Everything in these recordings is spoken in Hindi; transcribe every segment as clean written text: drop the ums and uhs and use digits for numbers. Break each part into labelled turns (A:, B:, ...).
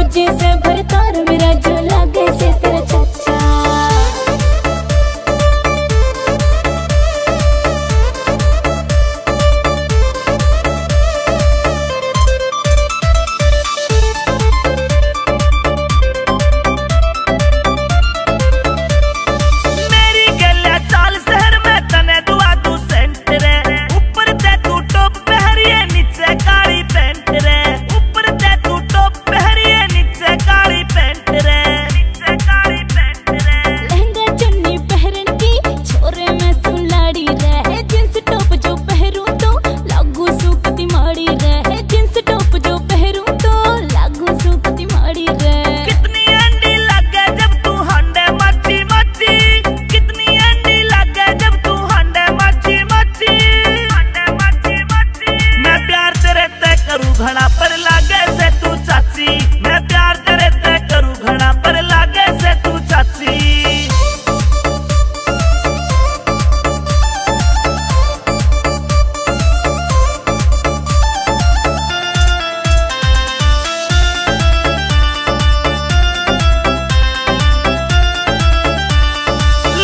A: फौजी से भरतार मेरा जो लागे से तेरा चाचा।
B: घड़ा पर लागे से तू चाची, मैं प्यार करे ते करूं घड़ा पर लागे से तू चाची।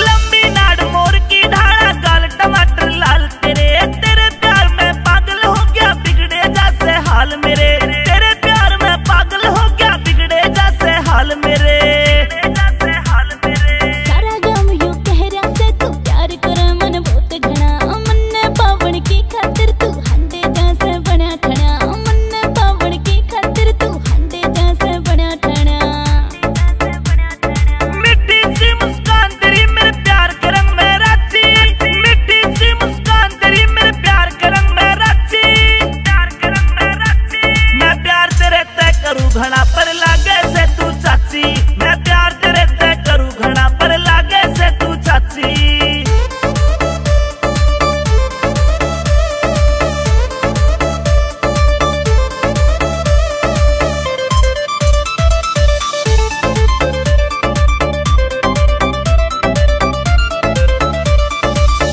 B: लंबी नाड़ मोर की ढाला गाल टमाटर लाल तेरे प्यार में पागल हो गया बिगड़े जैसे हाल मेरे, तेरे प्यार में पागल हो गया बिगड़े जैसे हाल मेरे।
A: सारा गांव यूं कह रहा से तू प्यार करे मन बहुत घना, मन पावन की खातिर तू हंडे जैसे बना ठना, मन पावन की खातिर तू हंडे जैसे बना ठना।
B: मिट्टी सी मुस्कान तेरी मेरे प्यार के रंग में राची, मिट्टी सी मुस्कान तेरी मेरे प्यार के रंग में राची, मैं प्यार तेरे ते करूं घड़ा पर लागे से तू चाची, मैं प्यार